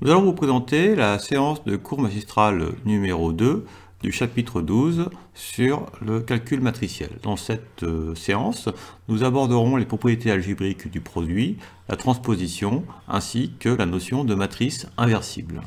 Nous allons vous présenter la séance de cours magistral numéro 2 du chapitre 12 sur le calcul matriciel. Dans cette séance, nous aborderons les propriétés algébriques du produit, la transposition, ainsi que la notion de matrice inversible.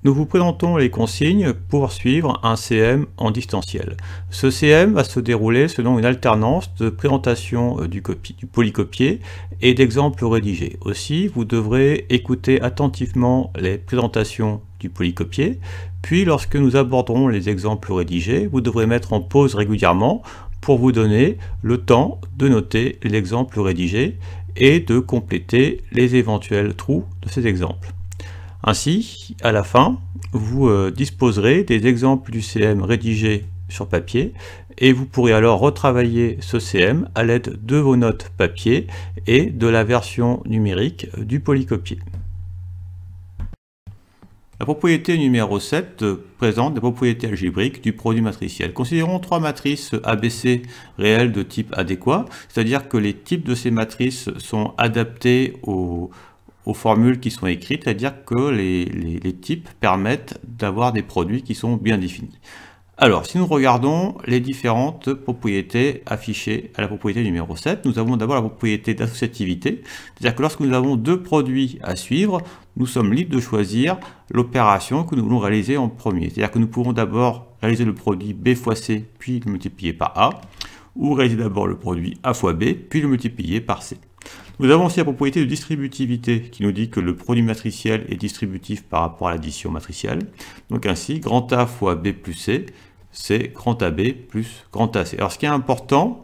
Nous vous présentons les consignes pour suivre un CM en distanciel. Ce CM va se dérouler selon une alternance de présentation du polycopié et d'exemples rédigés. Aussi, vous devrez écouter attentivement les présentations du polycopié, puis lorsque nous aborderons les exemples rédigés, vous devrez mettre en pause régulièrement pour vous donner le temps de noter l'exemple rédigé et de compléter les éventuels trous de ces exemples. Ainsi, à la fin, vous disposerez des exemples du CM rédigés sur papier et vous pourrez alors retravailler ce CM à l'aide de vos notes papier et de la version numérique du polycopié. La propriété numéro 7 présente des propriétés algébriques du produit matriciel. Considérons trois matrices ABC réelles de type adéquat, c'est-à-dire que les types de ces matrices sont adaptés aux formules qui sont écrites, c'est-à-dire que les types permettent d'avoir des produits qui sont bien définis. Alors, si nous regardons les différentes propriétés affichées à la propriété numéro 7, nous avons d'abord la propriété d'associativité, c'est-à-dire que lorsque nous avons deux produits à suivre, nous sommes libres de choisir l'opération que nous voulons réaliser en premier. C'est-à-dire que nous pouvons d'abord réaliser le produit B fois C, puis le multiplier par A, ou réaliser d'abord le produit A fois B, puis le multiplier par C. Nous avons aussi la propriété de distributivité qui nous dit que le produit matriciel est distributif par rapport à l'addition matricielle. Donc ainsi, grand A fois B plus C, c'est grand AB plus grand AC. Alors ce qui est important,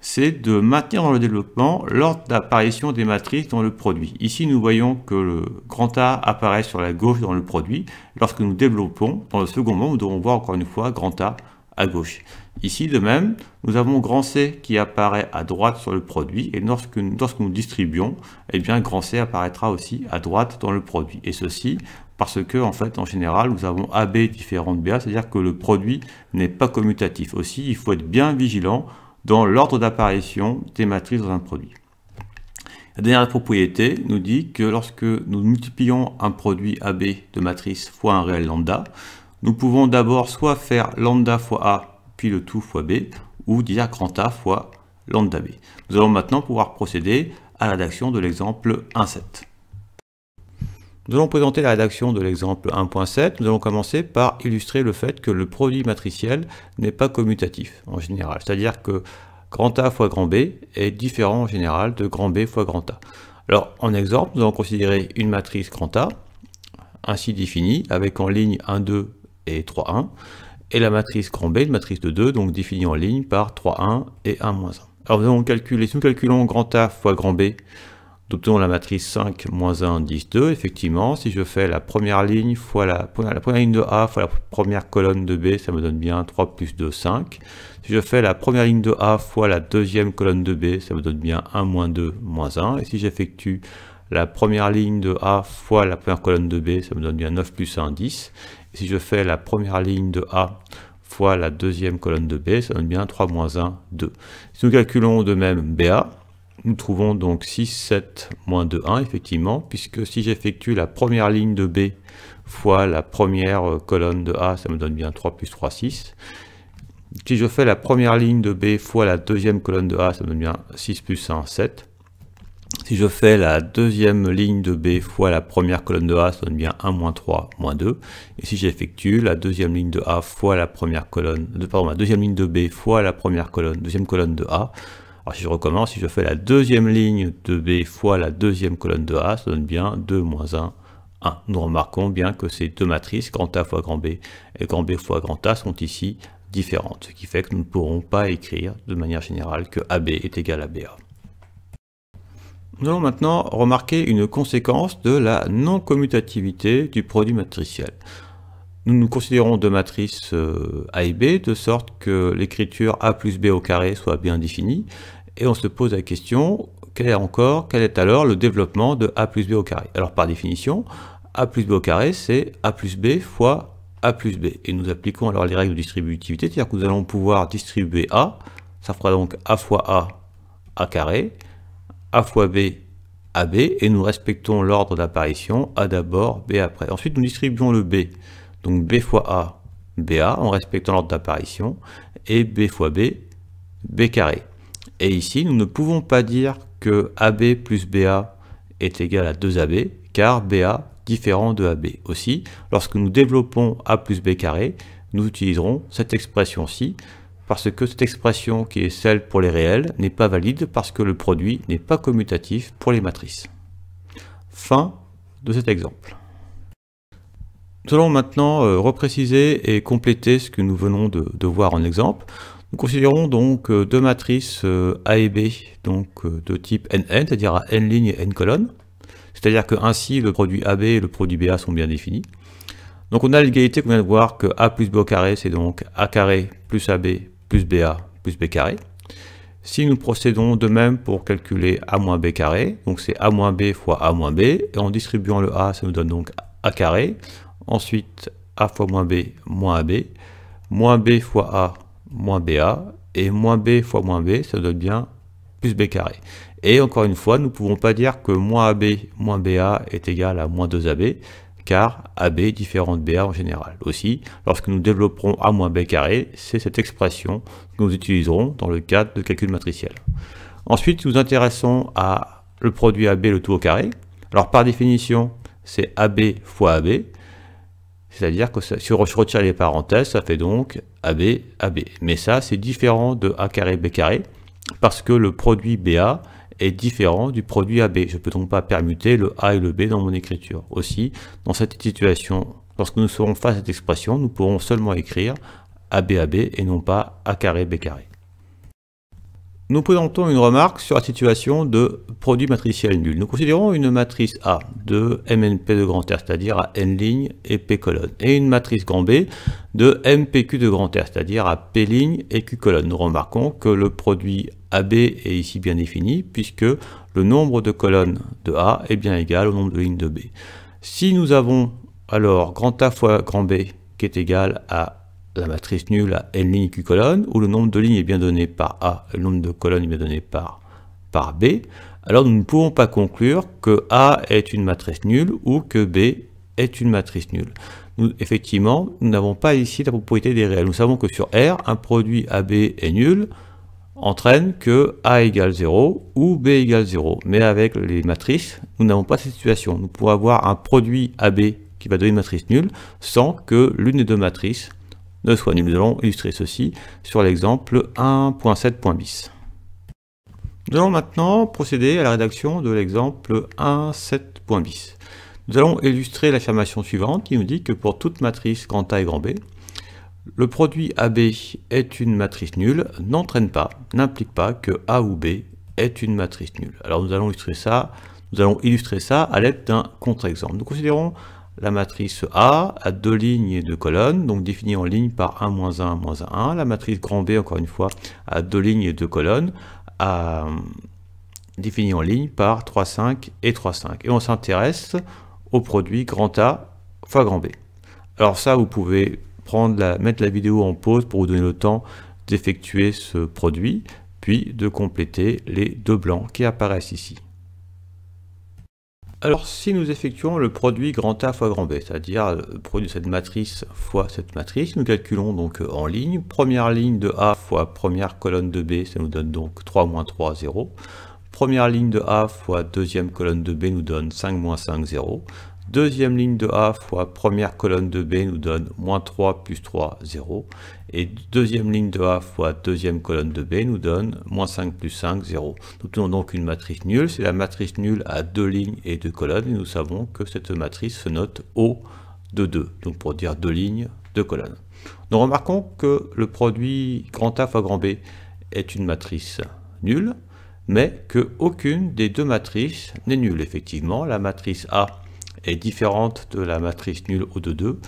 c'est de maintenir dans le développement l'ordre d'apparition des matrices dans le produit. Ici, nous voyons que le grand A apparaît sur la gauche dans le produit. Lorsque nous développons, dans le second moment, nous devons voir encore une fois grand A à gauche. Ici, de même, nous avons grand C qui apparaît à droite sur le produit, et lorsque nous distribuons, eh bien, grand C apparaîtra aussi à droite dans le produit. Et ceci parce que, en fait, en général, nous avons AB différent de BA, c'est-à-dire que le produit n'est pas commutatif. Aussi, il faut être bien vigilant dans l'ordre d'apparition des matrices dans un produit. La dernière propriété nous dit que lorsque nous multiplions un produit AB de matrice fois un réel lambda, nous pouvons d'abord soit faire lambda fois A, puis le tout fois B, ou dire grand A fois lambda B. Nous allons maintenant pouvoir procéder à la rédaction de l'exemple 1.7. Nous allons présenter la rédaction de l'exemple 1.7. Nous allons commencer par illustrer le fait que le produit matriciel n'est pas commutatif en général. C'est-à-dire que grand A fois grand B est différent en général de grand B fois grand A. Alors en exemple, nous allons considérer une matrice grand A, ainsi définie, avec en ligne 1, 2 et 3, 1, et la matrice grand B, une matrice de 2, donc définie en ligne par 3, 1 et 1, moins 1. Alors nous allons calculer, si nous calculons grand A fois grand B, nous obtenons la matrice 5, moins 1, 10, 2. Effectivement, si je fais la première ligne fois la première ligne de A fois la première colonne de B, ça me donne bien 3 plus 2, 5. Si je fais la première ligne de A fois la deuxième colonne de B, ça me donne bien 1, moins 2, moins 1. Et si j'effectue la première ligne de A fois la première colonne de B, ça me donne bien 9 plus 1, 10. Et si je fais la première ligne de A fois la deuxième colonne de B, ça donne bien 3 moins 1, 2. Si nous calculons de même BA, nous trouvons donc 6, 7, moins 2, 1, effectivement, puisque si j'effectue la première ligne de B fois la première colonne de A, ça me donne bien 3 plus 3, 6. Si je fais la première ligne de B fois la deuxième colonne de A, ça me donne bien 6 plus 1, 7. Si je fais la deuxième ligne de B fois la première colonne de A, ça donne bien 1 moins 3 moins 2. Et si j'effectue la deuxième ligne de A fois la première colonne, la deuxième ligne de B fois la première colonne, deuxième colonne de A, alors si je recommence, si je fais la deuxième ligne de B fois la deuxième colonne de A, ça donne bien 2 moins 1, 1. Nous remarquons bien que ces deux matrices, grand A fois grand B et grand B fois grand A, sont ici différentes, ce qui fait que nous ne pourrons pas écrire de manière générale que AB est égal à BA. Nous allons maintenant remarquer une conséquence de la non-commutativité du produit matriciel. Nous considérons deux matrices A et B, de sorte que l'écriture A plus B au carré soit bien définie, et on se pose la question, quel est alors le développement de A plus B au carré? Alors par définition, A plus B au carré, c'est A plus B fois A plus B. Et nous appliquons alors les règles de distributivité, c'est-à-dire que nous allons pouvoir distribuer A, ça fera donc A fois A carré, A fois B AB et nous respectons l'ordre d'apparition A d'abord, B après. Ensuite, nous distribuons le B. Donc B fois A, BA en respectant l'ordre d'apparition et B fois B, B carré. Et ici, nous ne pouvons pas dire que AB plus BA est égal à 2AB car BA différent de AB. Aussi, lorsque nous développons A plus B carré, nous utiliserons cette expression-ci parce que cette expression qui est celle pour les réels n'est pas valide parce que le produit n'est pas commutatif pour les matrices. Fin de cet exemple. Nous allons maintenant repréciser et compléter ce que nous venons de voir en exemple. Nous considérons donc deux matrices A et B donc, de type NN, c'est-à-dire à n lignes et n colonnes. C'est-à-dire que ainsi le produit AB et le produit BA sont bien définis. Donc on a l'égalité qu'on vient de voir que A plus B au carré, c'est donc A carré plus AB plus BA plus B carré. Si nous procédons de même pour calculer A moins B carré, donc c'est A moins B fois A moins B, et en distribuant le A, ça nous donne donc A carré. Ensuite, A fois moins B, moins AB, moins B fois A, moins BA, et moins B fois moins B, ça donne bien plus B carré. Et encore une fois, nous ne pouvons pas dire que moins AB moins BA est égal à moins 2AB, car AB est différent de BA en général. Aussi, lorsque nous développerons A moins B carré, c'est cette expression que nous utiliserons dans le cadre de calcul matriciel. Ensuite, nous nous intéressons à le produit AB, le tout au carré. Alors par définition, c'est AB fois AB, c'est-à-dire que si je retire les parenthèses, ça fait donc AB, AB. Mais ça, c'est différent de A carré, B carré, parce que le produit BA est différent du produit AB. Je ne peux donc pas permuter le A et le B dans mon écriture. Aussi, dans cette situation, lorsque nous serons face à cette expression, nous pourrons seulement écrire AB, AB et non pas A carré, B carré. Nous présentons une remarque sur la situation de produit matriciel nul. Nous considérons une matrice A de MNP de grand R, c'est-à-dire à n lignes et P colonnes, et une matrice grand B de MPQ de grand R, c'est-à-dire à P lignes et Q colonnes. Nous remarquons que le produit AB est ici bien défini, puisque le nombre de colonnes de A est bien égal au nombre de lignes de B. Si nous avons alors grand A fois grand B qui est égal à la matrice nulle à n lignes Q colonnes, où le nombre de lignes est bien donné par A et le nombre de colonnes est bien donné par B, alors nous ne pouvons pas conclure que A est une matrice nulle ou que B est une matrice nulle. Effectivement, nous n'avons pas ici la propriété des réels. Nous savons que sur R, un produit AB est nul entraîne que A égale 0 ou B égale 0. Mais avec les matrices, nous n'avons pas cette situation. Nous pouvons avoir un produit AB qui va donner une matrice nulle sans que l'une des deux matrices ne soit nulle. Nous allons illustrer ceci sur l'exemple 1.7.bis. Nous allons maintenant procéder à la rédaction de l'exemple 1.7.bis. Nous allons illustrer l'affirmation suivante qui nous dit que pour toute matrice grand A et grand B, le produit AB est une matrice nulle, n'entraîne pas, n'implique pas que A ou B est une matrice nulle. Alors nous allons illustrer ça à l'aide d'un contre-exemple. Nous considérons la matrice A à deux lignes et deux colonnes, donc définie en ligne par 1, moins 1, moins 1. La matrice grand B, encore une fois, à deux lignes et deux colonnes, définie en ligne par 3, 5 et 3, 5. Et on s'intéresse au produit grand A fois grand B. Alors ça, vous pouvez mettre la vidéo en pause pour vous donner le temps d'effectuer ce produit, puis de compléter les deux blancs qui apparaissent ici. Alors, si nous effectuons le produit grand A fois grand B, c'est-à-dire le produit de cette matrice fois cette matrice, nous calculons donc en ligne. Première ligne de A fois première colonne de B, ça nous donne donc 3 moins 3, 0. Première ligne de A fois deuxième colonne de B nous donne 5 moins 5, 0. Deuxième ligne de A fois première colonne de B nous donne moins 3 plus 3, 0. Et deuxième ligne de A fois deuxième colonne de B nous donne moins 5 plus 5, 0. Nous tenons donc une matrice nulle. C'est la matrice nulle à deux lignes et deux colonnes. Et nous savons que cette matrice se note O de 2. Donc pour dire deux lignes, deux colonnes. Nous remarquons que le produit grand A fois grand B est une matrice nulle, mais qu'aucune des deux matrices n'est nulle. Effectivement, la matrice A est différente de la matrice nulle O de 2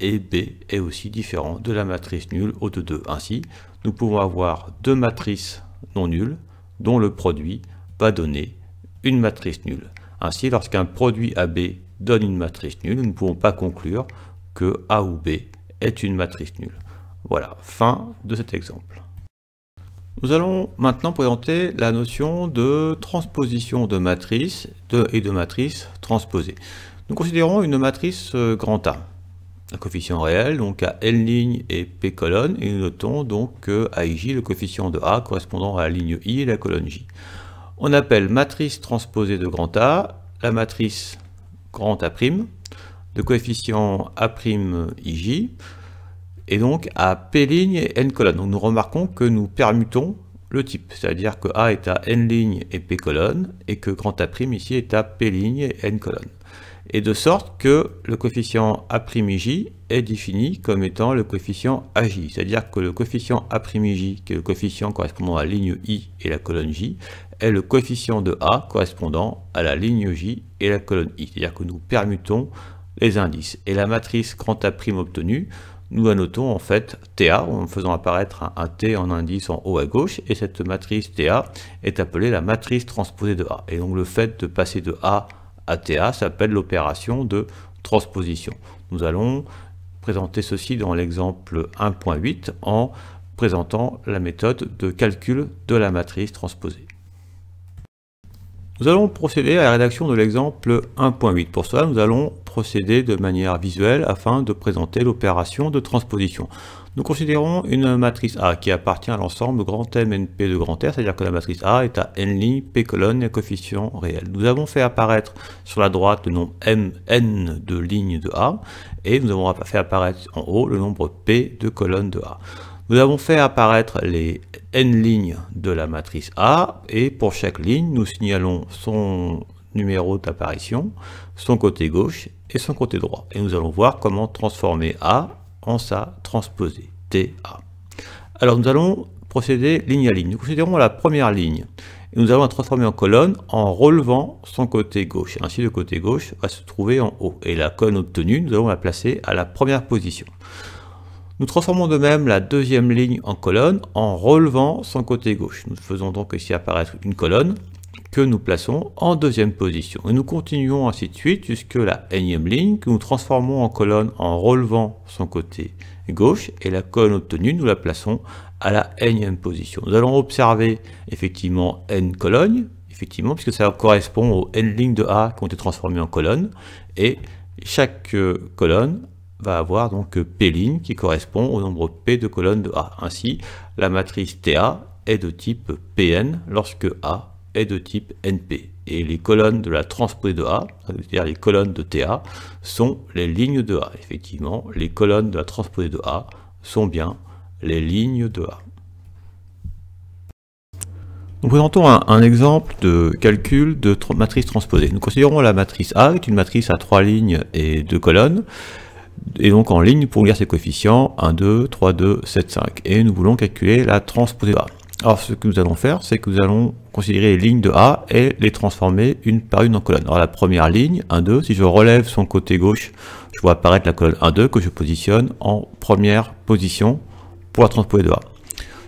et B est aussi différent de la matrice nulle O de 2. Ainsi, nous pouvons avoir deux matrices non nulles dont le produit va donner une matrice nulle. Ainsi, lorsqu'un produit AB donne une matrice nulle, nous ne pouvons pas conclure que A ou B est une matrice nulle. Voilà, fin de cet exemple. Nous allons maintenant présenter la notion de transposition de matrice et de matrice transposée. Nous considérons une matrice grand A, un coefficient réel, donc à n lignes et p colonnes, et nous notons donc que à ij, le coefficient de A correspondant à la ligne I et la colonne J. On appelle matrice transposée de grand A la matrice grand A', de coefficient A'ij, et donc à p lignes et n colonnes. Donc nous remarquons que nous permutons le type, c'est-à-dire que A est à n lignes et p colonnes, et que grand A' ici est à p lignes et n colonnes. Et de sorte que le coefficient A'ij est défini comme étant le coefficient Aj, c'est-à-dire que le coefficient A'ij, qui est le coefficient correspondant à la ligne I et la colonne J, est le coefficient de A correspondant à la ligne J et la colonne I, c'est-à-dire que nous permutons les indices. Et la matrice grand A' obtenue, nous annotons en fait TA en faisant apparaître un T en indice en haut à gauche, et cette matrice TA est appelée la matrice transposée de A. Et donc le fait de passer de A à TA s'appelle l'opération de transposition. Nous allons présenter ceci dans l'exemple 1.8 en présentant la méthode de calcul de la matrice transposée. Nous allons procéder à la rédaction de l'exemple 1.8. Pour cela, nous allons procéder de manière visuelle afin de présenter l'opération de transposition. Nous considérons une matrice A qui appartient à l'ensemble grand M NP de grand R, c'est-à-dire que la matrice A est à n lignes, p colonnes et un coefficient réel. Nous avons fait apparaître sur la droite le nombre n de lignes de A, et nous avons fait apparaître en haut le nombre p de colonnes de A. Nous avons fait apparaître les n lignes de la matrice A, et pour chaque ligne, nous signalons son numéro d'apparition, son côté gauche et son côté droit. Et nous allons voir comment transformer A en sa transposée, TA. Alors nous allons procéder ligne à ligne. Nous considérons la première ligne, et nous allons la transformer en colonne en relevant son côté gauche. Ainsi, le côté gauche va se trouver en haut, et la colonne obtenue, nous allons la placer à la première position. Nous transformons de même la deuxième ligne en colonne en relevant son côté gauche. Nous faisons donc ici apparaître une colonne que nous plaçons en deuxième position. Et nous continuons ainsi de suite jusque la énième ligne que nous transformons en colonne en relevant son côté gauche, et la colonne obtenue, nous la plaçons à la énième position. Nous allons observer effectivement n colonnes, effectivement, puisque ça correspond aux n lignes de A qui ont été transformées en colonnes, et chaque colonne va avoir donc P lignes qui correspond au nombre P de colonnes de A. Ainsi, la matrice TA est de type Pn lorsque A est de type NP. Et les colonnes de la transposée de A, c'est-à-dire les colonnes de TA, sont les lignes de A. Effectivement, les colonnes de la transposée de A sont bien les lignes de A. Nous présentons un exemple de calcul de matrice transposée. Nous considérons la matrice A est une matrice à 3 lignes et 2 colonnes, et donc en ligne pour lire ses coefficients 1, 2, 3, 2, 7, 5. Et nous voulons calculer la transposée de A. Alors ce que nous allons faire, c'est que nous allons considérer les lignes de A et les transformer une par une en colonne. Alors la première ligne, 1, 2, si je relève son côté gauche, je vois apparaître la colonne 1, 2 que je positionne en première position pour la transposée de A.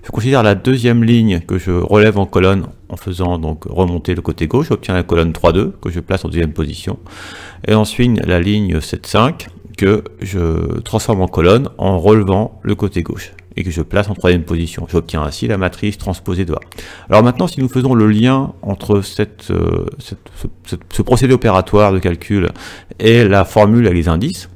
Je considère la deuxième ligne que je relève en colonne en faisant donc remonter le côté gauche, j'obtiens la colonne 3, 2 que je place en deuxième position. Et ensuite la ligne 7, 5 que je transforme en colonne en relevant le côté gauche et que je place en troisième position. J'obtiens ainsi la matrice transposée de A. Alors maintenant, si nous faisons le lien entre ce procédé opératoire de calcul et la formule avec les indices,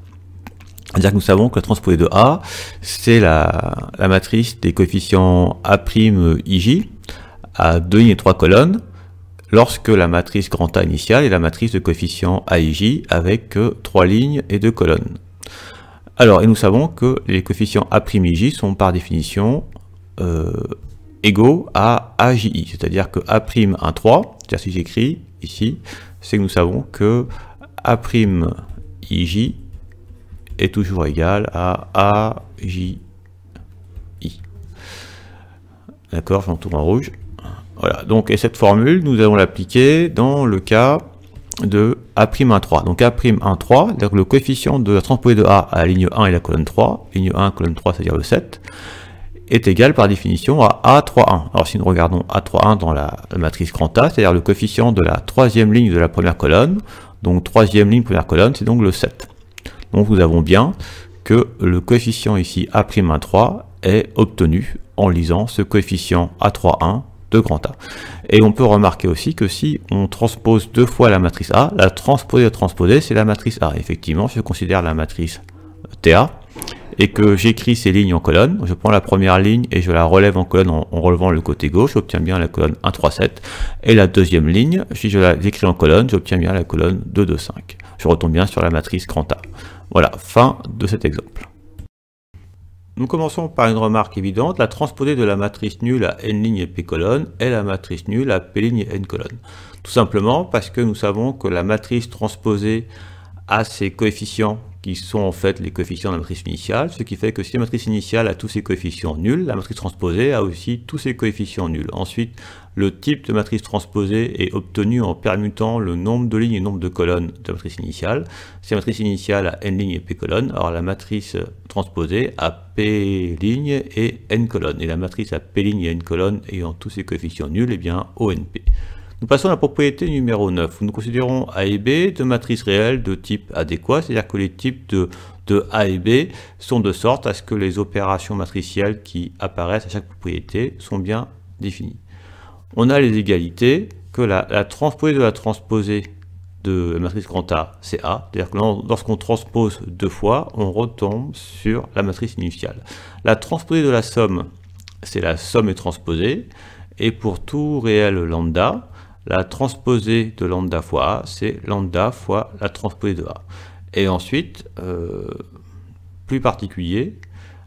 c'est-à-dire que nous savons que la transposée de A, c'est la matrice des coefficients A'Ij à 2 lignes et 3 colonnes, lorsque la matrice grand A initiale est la matrice de coefficients Aij avec 3 lignes et 2 colonnes. Alors, et nous savons que les coefficients A'Ij sont par définition égaux à AJI, c'est-à-dire que A'1, 3, c'est-à-dire si j'écris ici, c'est que nous savons que A'Ij est toujours égal à AJI. D'accord, j'entoure en rouge. Voilà, donc et cette formule, nous allons l'appliquer dans le cas de A'1,3. Donc A'1,3, c'est-à-dire le coefficient de la transposée de A à la ligne 1 et la colonne 3, ligne 1, colonne 3, c'est-à-dire le 7, est égal par définition à A'3,1. Alors si nous regardons A'3,1 dans la matrice grand A, c'est-à-dire le coefficient de la troisième ligne de la première colonne, donc troisième ligne, première colonne, c'est donc le 7. Donc nous avons bien que le coefficient ici A'1,3 est obtenu en lisant ce coefficient A3,1 de grand A. Et on peut remarquer aussi que si on transpose deux fois la matrice A, la transposée, c'est la matrice A. Effectivement, je considère la matrice TA et que j'écris ces lignes en colonne. Je prends la première ligne et je la relève en colonne en relevant le côté gauche, j'obtiens bien la colonne 1, 3, 7. Et la deuxième ligne, si je l'écris en colonne, j'obtiens bien la colonne 2, 2, 5. Je retombe bien sur la matrice grand A. Voilà, fin de cet exemple. Nous commençons par une remarque évidente. La transposée de la matrice nulle à n lignes et p colonnes est la matrice nulle à p lignes et n colonnes. Tout simplement parce que nous savons que la matrice transposée a ses coefficients qui sont en fait les coefficients de la matrice initiale, ce qui fait que si la matrice initiale a tous ses coefficients nuls, la matrice transposée a aussi tous ses coefficients nuls. Ensuite, le type de matrice transposée est obtenu en permutant le nombre de lignes et le nombre de colonnes de la matrice initiale. Si la matrice initiale a n lignes et p colonnes, alors la matrice transposée a p lignes et n colonnes. Et la matrice à p lignes et n colonnes ayant tous ses coefficients nuls, eh bien ONP. Nous passons à la propriété numéro 9. Nous considérons A et B deux matrices réelles de type adéquat, c'est-à-dire que les types de A et B sont de sorte à ce que les opérations matricielles qui apparaissent à chaque propriété sont bien définies. On a les égalités, que la transposée de la transposée de la matrice grand A, c'est A, c'est-à-dire que lorsqu'on transpose deux fois, on retombe sur la matrice initiale. La transposée de la somme, c'est la somme et transposée, et pour tout réel lambda, la transposée de lambda fois A, c'est lambda fois la transposée de A. Et ensuite, plus particulier,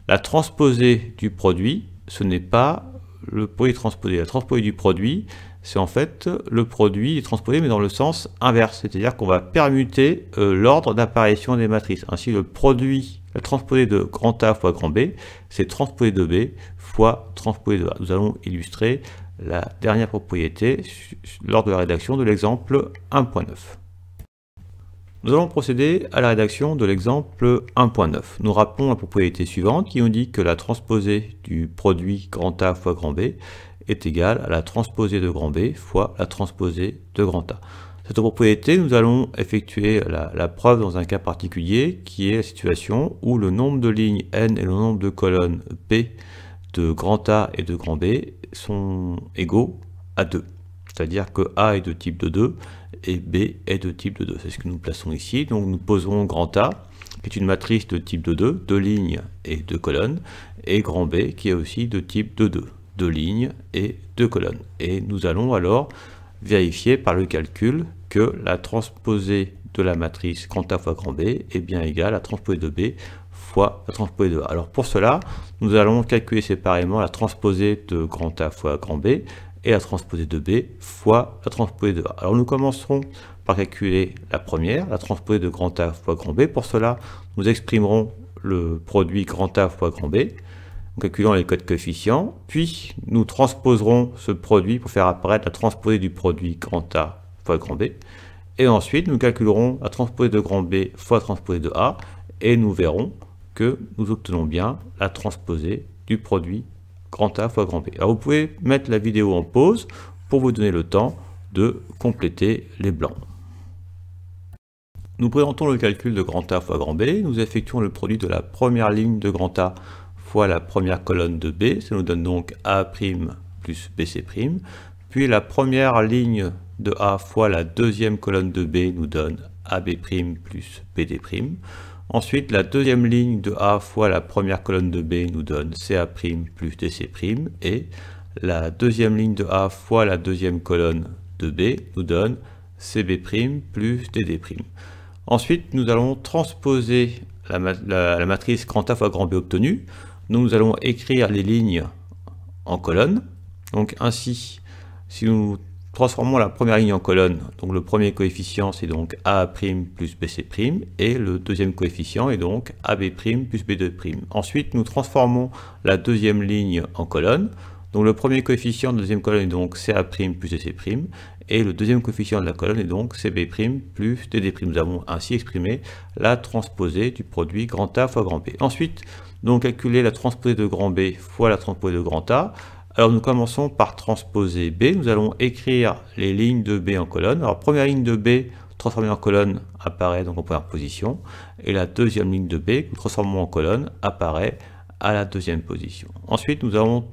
la transposée du produit, ce n'est pas le produit transposé. La transposée du produit, c'est en fait le produit transposé, mais dans le sens inverse. C'est-à-dire qu'on va permuter l'ordre d'apparition des matrices. Ainsi, le produit, la transposée de grand A fois grand B, c'est transposée de B fois transposée de A. Nous allons illustrer la dernière propriété lors de la rédaction de l'exemple 1.9. Nous allons procéder à la rédaction de l'exemple 1.9. Nous rappelons la propriété suivante qui nous dit que la transposée du produit grand A fois grand B est égale à la transposée de grand B fois la transposée de grand A. Cette propriété, nous allons effectuer la preuve dans un cas particulier qui est la situation où le nombre de lignes n et le nombre de colonnes p de grand A et de grand B sont égaux à 2. C'est-à-dire que A est de type de 2 et B est de type de 2. C'est ce que nous plaçons ici. Donc nous poserons grand A, qui est une matrice de type de 2, 2 lignes et 2 colonnes, et grand B, qui est aussi de type de 2, 2 lignes et 2 colonnes. Et nous allons alors vérifier par le calcul que la transposée de la matrice grand A fois grand B est bien égale à la transposée de B fois la transposée de A. Alors pour cela, nous allons calculer séparément la transposée de grand A fois grand B et la transposée de B fois la transposée de A. Alors nous commencerons par calculer la première, la transposée de grand A fois grand B. Pour cela, nous exprimerons le produit grand A fois grand B, en calculant les codes coefficients, puis nous transposerons ce produit pour faire apparaître la transposée du produit grand A fois grand B, et ensuite nous calculerons la transposée de grand B fois la transposée de A, et nous verrons que nous obtenons bien la transposée du produit grand A fois grand B. Alors vous pouvez mettre la vidéo en pause pour vous donner le temps de compléter les blancs. Nous présentons le calcul de grand A fois grand B. Nous effectuons le produit de la première ligne de grand A fois la première colonne de B. Ça nous donne donc A' plus BC'. Puis la première ligne de A fois la deuxième colonne de B nous donne AB' plus BD'. Ensuite, la deuxième ligne de A fois la première colonne de B nous donne CA' plus DC', et la deuxième ligne de A fois la deuxième colonne de B nous donne CB' plus DD'. Ensuite, nous allons transposer la matrice grand A fois grand B obtenue. Nous allons écrire les lignes en colonne. Donc ainsi, si nous transformons la première ligne en colonne, donc le premier coefficient c'est donc A' plus BC', et le deuxième coefficient est donc AB' plus B'. Ensuite, nous transformons la deuxième ligne en colonne, donc le premier coefficient de la deuxième colonne est donc CA' plus DC', et le deuxième coefficient de la colonne est donc CB' plus DD'. Nous avons ainsi exprimé la transposée du produit grand A fois grand B. Ensuite, nous allons calculer la transposée de grand B fois la transposée de grand A. Alors nous commençons par transposer B, nous allons écrire les lignes de B en colonne. Alors première ligne de B transformée en colonne apparaît donc en première position, et la deuxième ligne de B que nous transformons en colonne apparaît à la deuxième position. Ensuite, nous allons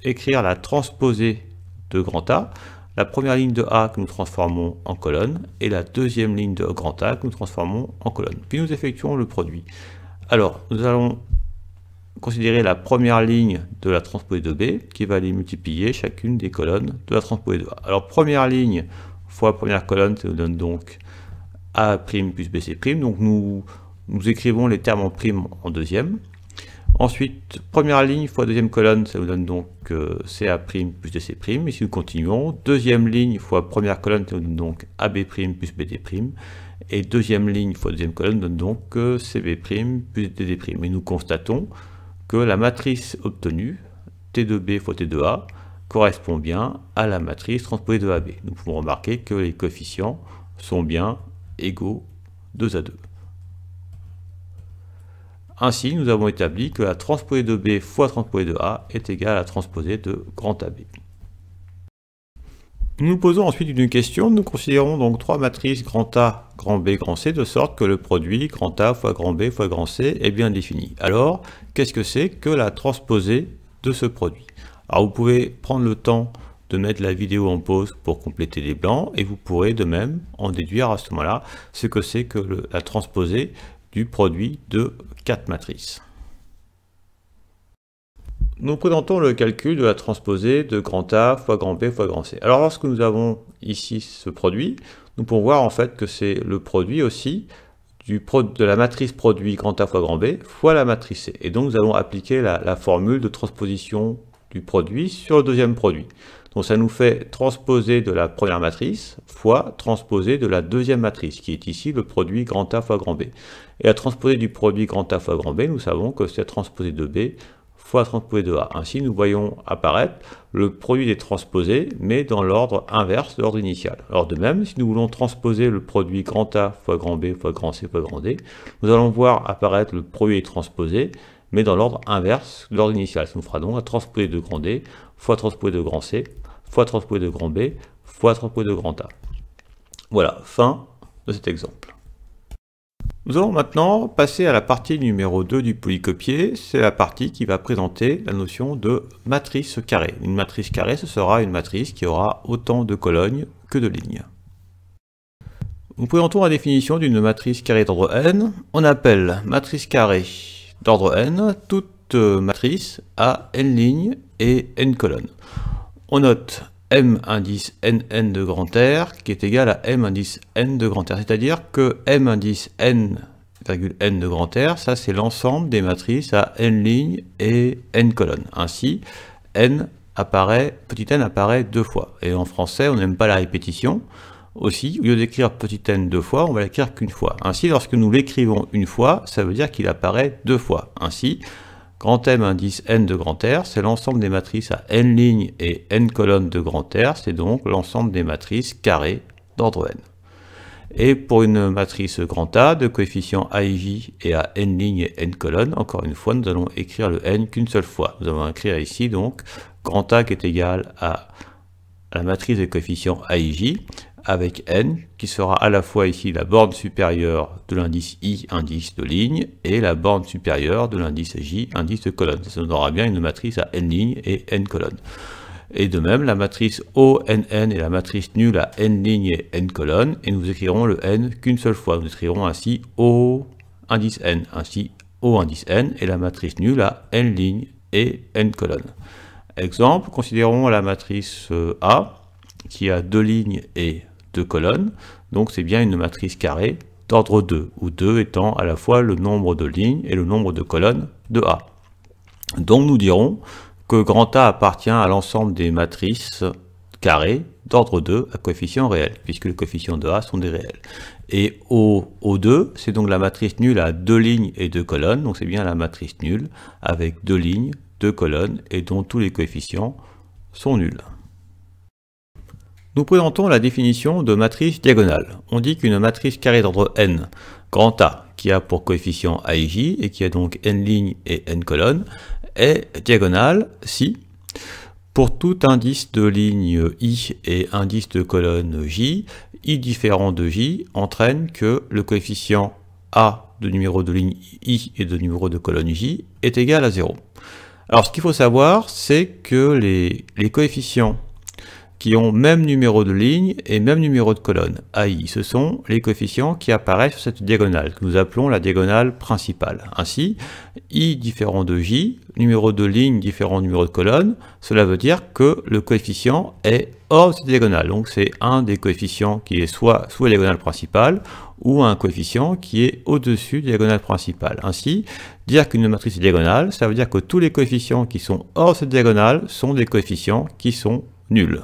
écrire la transposée de grand A, la première ligne de A que nous transformons en colonne et la deuxième ligne de grand A que nous transformons en colonne. Puis nous effectuons le produit. Alors, nous allons considérer la première ligne de la transposée de B qui va aller multiplier chacune des colonnes de la transposée de A. Alors, première ligne fois première colonne, ça nous donne donc A' plus BC'. Donc, nous écrivons les termes en prime en deuxième. Ensuite, première ligne fois deuxième colonne, ça nous donne donc CA' plus DC'. Et si nous continuons, deuxième ligne fois première colonne, ça nous donne donc AB' plus BD'. Et deuxième ligne fois deuxième colonne donne donc CB' plus DD'. Et nous constatons que la matrice obtenue, T2B fois T2A, correspond bien à la matrice transposée de AB. Nous pouvons remarquer que les coefficients sont bien égaux 2 à 2. Ainsi, nous avons établi que la transposée de B fois transposée de A est égale à la transposée de grand AB. Nous nous posons ensuite une question. Nous considérons donc trois matrices grand A, grand B, grand C, de sorte que le produit grand A fois grand B fois grand C est bien défini. Alors, qu'est-ce que c'est que la transposée de ce produit? Alors, vous pouvez prendre le temps de mettre la vidéo en pause pour compléter les blancs, et vous pourrez de même en déduire à ce moment-là ce que c'est que la transposée du produit de 4 matrices. Nous présentons le calcul de la transposée de grand A fois grand B fois grand C. Alors lorsque nous avons ici ce produit, nous pouvons voir en fait que c'est le produit aussi de la matrice produit grand A fois grand B fois la matrice C. Et donc nous allons appliquer la formule de transposition du produit sur le deuxième produit. Donc ça nous fait transposer de la première matrice fois transposer de la deuxième matrice, qui est ici le produit grand A fois grand B. Et la transposée du produit grand A fois grand B, nous savons que c'est la transposée de B fois la transposée de A. Ainsi, nous voyons apparaître le produit des transposés, mais dans l'ordre inverse de l'ordre initial. Alors de même, si nous voulons transposer le produit grand A fois grand B fois grand C fois grand D, nous allons voir apparaître le produit des transposés, mais dans l'ordre inverse de l'ordre initial. Ça nous fera donc la transposée de grand D fois transposée de grand C fois transposée de grand B fois transposée de grand A. Voilà, fin de cet exemple. Nous allons maintenant passer à la partie numéro 2 du polycopier. C'est la partie qui va présenter la notion de matrice carrée. Une matrice carrée, ce sera une matrice qui aura autant de colonnes que de lignes. Nous présentons la définition d'une matrice carrée d'ordre n. On appelle matrice carrée d'ordre n toute matrice à n lignes et n colonnes. On note M indice NN de grand R qui est égal à M indice N de grand R. C'est-à-dire que M indice N, N de grand R, ça c'est l'ensemble des matrices à N lignes et N colonnes. Ainsi, petit n apparaît deux fois. Et en français, on n'aime pas la répétition. Aussi, au lieu d'écrire petit n deux fois, on va l'écrire qu'une fois. Ainsi, lorsque nous l'écrivons une fois, ça veut dire qu'il apparaît deux fois. Ainsi, grand M indice N de grand R, c'est l'ensemble des matrices à N lignes et N colonnes de grand R, c'est donc l'ensemble des matrices carrées d'ordre N. Et pour une matrice grand A de coefficients A et J et à N lignes et N colonnes, encore une fois, nous allons écrire le N qu'une seule fois. Nous allons écrire ici donc grand A qui est égal à la matrice des coefficients A et J, avec N, qui sera à la fois ici la borne supérieure de l'indice I, indice de ligne, et la borne supérieure de l'indice J, indice de colonne. Ça donnera bien une matrice à N lignes et N colonnes. Et de même, la matrice ONN est la matrice nulle à N lignes et N colonnes, et nous écrirons le N qu'une seule fois. Nous écrirons ainsi O indice N, ainsi O indice N est la matrice nulle à N lignes et N colonnes. Exemple, considérons la matrice A, qui a deux lignes et deux colonnes, donc c'est bien une matrice carrée d'ordre 2, où 2 étant à la fois le nombre de lignes et le nombre de colonnes de A. Donc nous dirons que grand A appartient à l'ensemble des matrices carrées d'ordre 2 à coefficient réel, puisque les coefficients de A sont des réels. Et O2, c'est donc la matrice nulle à deux lignes et deux colonnes, donc c'est bien la matrice nulle avec deux lignes, deux colonnes, et dont tous les coefficients sont nuls. Nous présentons la définition de matrice diagonale. On dit qu'une matrice carrée d'ordre n, grand A, qui a pour coefficient A et J, et qui a donc n lignes et n colonnes, est diagonale si, pour tout indice de ligne I et indice de colonne J, I différent de J entraîne que le coefficient A de numéro de ligne I et de numéro de colonne J est égal à 0. Alors ce qu'il faut savoir, c'est que les coefficients qui ont même numéro de ligne et même numéro de colonne, AI, ce sont les coefficients qui apparaissent sur cette diagonale, que nous appelons la diagonale principale. Ainsi, I différent de J, numéro de ligne différent de numéro de colonne, cela veut dire que le coefficient est hors de cette diagonale. Donc c'est un des coefficients qui est soit sous la diagonale principale, ou un coefficient qui est au-dessus de la diagonale principale. Ainsi, dire qu'une matrice est diagonale, ça veut dire que tous les coefficients qui sont hors de cette diagonale sont des coefficients qui sont nuls.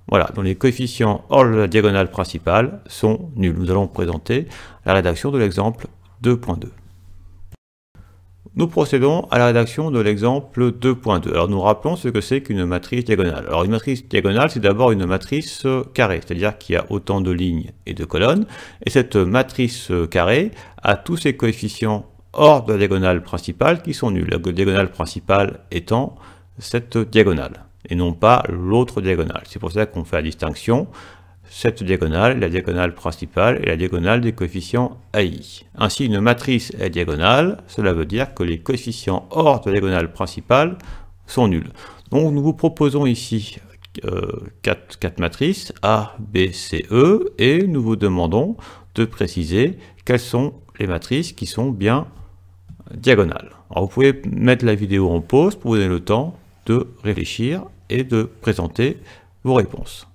Voilà, donc les coefficients hors de la diagonale principale sont nuls. Nous allons présenter la rédaction de l'exemple 2.2. Nous procédons à la rédaction de l'exemple 2.2. Alors nous rappelons ce que c'est qu'une matrice diagonale. Alors une matrice diagonale, c'est d'abord une matrice carrée, c'est-à-dire qu'il y a autant de lignes et de colonnes. Et cette matrice carrée a tous ses coefficients hors de la diagonale principale qui sont nuls. La diagonale principale étant cette diagonale, et non pas l'autre diagonale. C'est pour ça qu'on fait la distinction, cette diagonale, la diagonale principale et la diagonale des coefficients AI. Ainsi, une matrice est diagonale, cela veut dire que les coefficients hors de la diagonale principale sont nuls. Donc nous vous proposons ici 4 matrices A, B, C, E, et nous vous demandons de préciser quelles sont les matrices qui sont bien diagonales. Alors vous pouvez mettre la vidéo en pause pour vous donner le temps de réfléchir et de présenter vos réponses.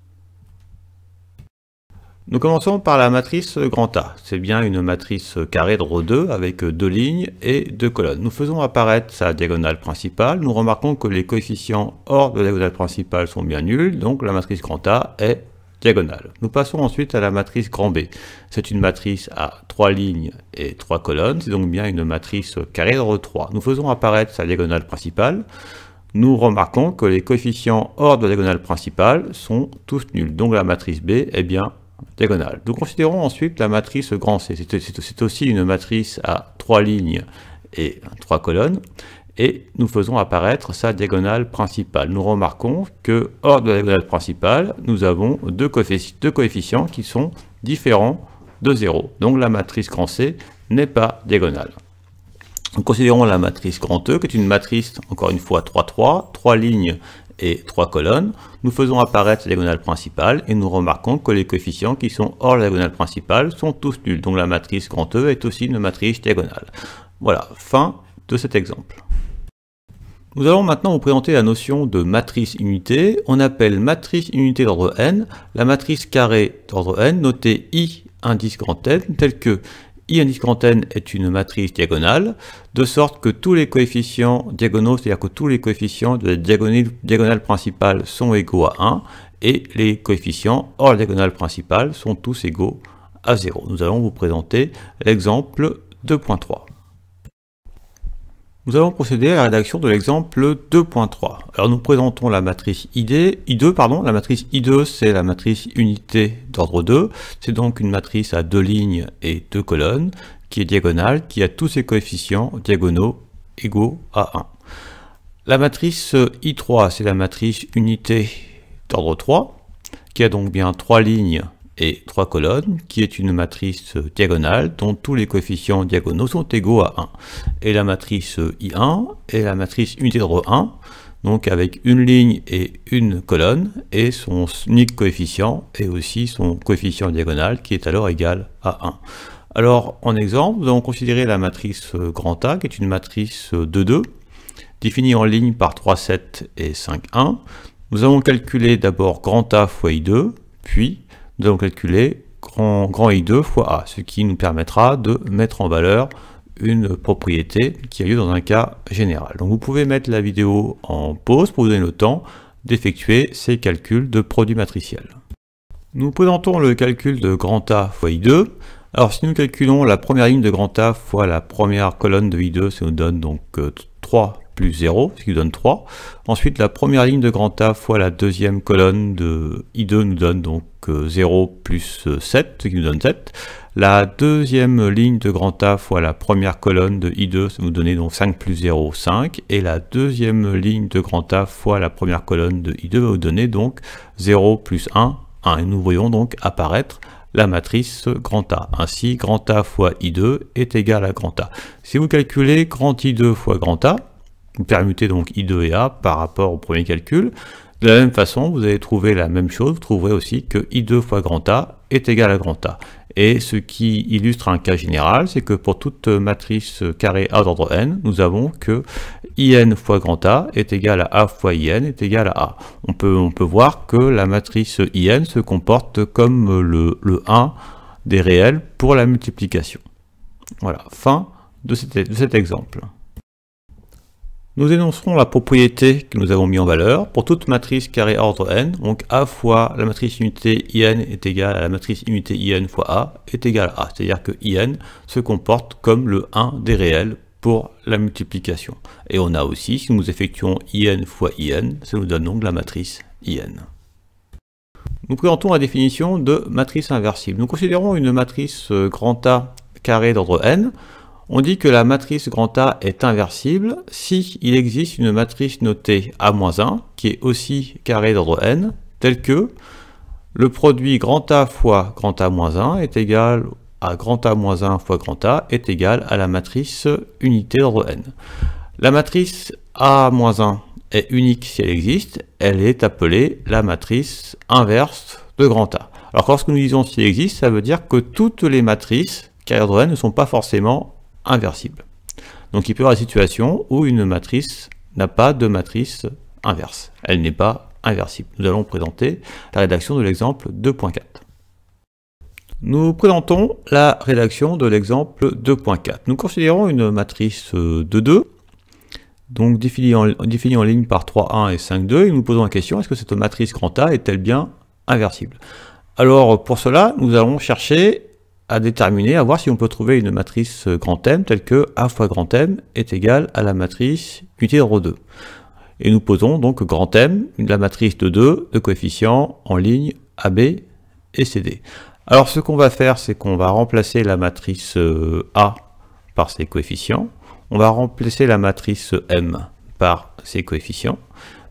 Nous commençons par la matrice grand A. C'est bien une matrice carrée de rho 2 avec 2 lignes et 2 colonnes. Nous faisons apparaître sa diagonale principale. Nous remarquons que les coefficients hors de la diagonale principale sont bien nuls, donc la matrice grand A est diagonale. Nous passons ensuite à la matrice grand B. C'est une matrice à 3 lignes et 3 colonnes, c'est donc bien une matrice carrée de rho 3. Nous faisons apparaître sa diagonale principale. Nous remarquons que les coefficients hors de la diagonale principale sont tous nuls, donc la matrice B est bien diagonale. Nous considérons ensuite la matrice grand C. C'est aussi une matrice à 3 lignes et 3 colonnes, et nous faisons apparaître sa diagonale principale. Nous remarquons que hors de la diagonale principale, nous avons deux coefficients qui sont différents de 0. Donc la matrice grand C n'est pas diagonale. Nous considérons la matrice grand E, qui est une matrice, encore une fois, 3 lignes et 3 colonnes. Nous faisons apparaître la diagonale principale et nous remarquons que les coefficients qui sont hors de la diagonale principale sont tous nuls. Donc la matrice grand E est aussi une matrice diagonale. Voilà, fin de cet exemple. Nous allons maintenant vous présenter la notion de matrice unité. On appelle matrice unité d'ordre n la matrice carrée d'ordre n notée I indice grand N, telle que I indice grand N est une matrice diagonale, de sorte que tous les coefficients diagonaux, c'est-à-dire que tous les coefficients de la diagonale principale sont égaux à 1, et les coefficients hors la diagonale principale sont tous égaux à 0. Nous allons vous présenter l'exemple 2.3. Nous allons procéder à la rédaction de l'exemple 2.3. Alors nous présentons la matrice I2, la matrice I2 c'est la matrice unité d'ordre 2, c'est donc une matrice à 2 lignes et 2 colonnes, qui est diagonale, qui a tous ses coefficients diagonaux égaux à 1. La matrice I3 c'est la matrice unité d'ordre 3, qui a donc bien 3 lignes et 3 colonnes, qui est une matrice diagonale dont tous les coefficients diagonaux sont égaux à 1. Et la matrice I1 est la matrice unité d'ordre 1, donc avec une ligne et une colonne, et son unique coefficient est aussi son coefficient diagonal qui est alors égal à 1. Alors en exemple, nous allons considérer la matrice grand A, qui est une matrice de 2, définie en ligne par 3, 7 et 5, 1. Nous allons calculer d'abord grand A fois I2, puis nous allons calculer grand I2 fois A, ce qui nous permettra de mettre en valeur une propriété qui a lieu dans un cas général. Donc vous pouvez mettre la vidéo en pause pour vous donner le temps d'effectuer ces calculs de produit matriciel. Nous présentons le calcul de grand A fois I2. Alors si nous calculons la première ligne de grand A fois la première colonne de I2, ça nous donne donc 3 plus 0, ce qui nous donne 3. Ensuite, la première ligne de grand A fois la deuxième colonne de I2 nous donne donc 0 plus 7, ce qui nous donne 7. La deuxième ligne de grand A fois la première colonne de I2, ça nous donnait donc 5 plus 0, 5. Et la deuxième ligne de grand A fois la première colonne de I2 va nous donner donc 0 plus 1, 1. Et nous voyons donc apparaître la matrice grand A. Ainsi, grand A fois I2 est égal à grand A. Si vous calculez grand I2 fois grand A, vous permutez donc I2 et A par rapport au premier calcul. De la même façon, vous allez trouver la même chose, vous trouverez aussi que I2 fois grand A est égal à grand A. Et ce qui illustre un cas général, c'est que pour toute matrice carrée A d'ordre n, nous avons que IN fois grand A est égal à A fois IN est égal à A. On peut voir que la matrice IN se comporte comme le 1 des réels pour la multiplication. Voilà, fin de cet exemple. Nous énoncerons la propriété que nous avons mis en valeur pour toute matrice carrée ordre n, donc A fois la matrice unité IN est égale à la matrice unité IN fois A est égal à A, c'est-à-dire que IN se comporte comme le 1 des réels pour la multiplication. Et on a aussi, si nous effectuons IN fois IN, ça nous donne donc la matrice IN. Nous présentons la définition de matrice inversible. Nous considérons une matrice grand A carré d'ordre n. On dit que la matrice grand A est inversible si il existe une matrice notée A-1 qui est aussi carré d'ordre n, telle que le produit grand A fois grand A-1 est égal à grand A-1 fois grand A est égal à la matrice unité d'ordre n. La matrice A-1 est unique si elle existe, elle est appelée la matrice inverse de grand A. Alors lorsque nous disons si elle existe, ça veut dire que toutes les matrices carrées d'ordre n ne sont pas forcément inversible. Donc il peut y avoir des situations où une matrice n'a pas de matrice inverse. Elle n'est pas inversible. Nous allons présenter la rédaction de l'exemple 2.4. Nous présentons la rédaction de l'exemple 2.4. Nous considérons une matrice de 2, donc définie en ligne par 3,1 et 5,2, et nous posons la question, est-ce que cette matrice grand A est-elle bien inversible? Alors pour cela, nous allons chercher à déterminer, à voir si on peut trouver une matrice grand M telle que A fois grand M est égal à la matrice unité d'ordre 2. Et nous posons donc grand M, la matrice de 2 de coefficients en ligne AB et CD. Alors ce qu'on va faire, c'est qu'on va remplacer la matrice A par ses coefficients. On va remplacer la matrice M par ses coefficients.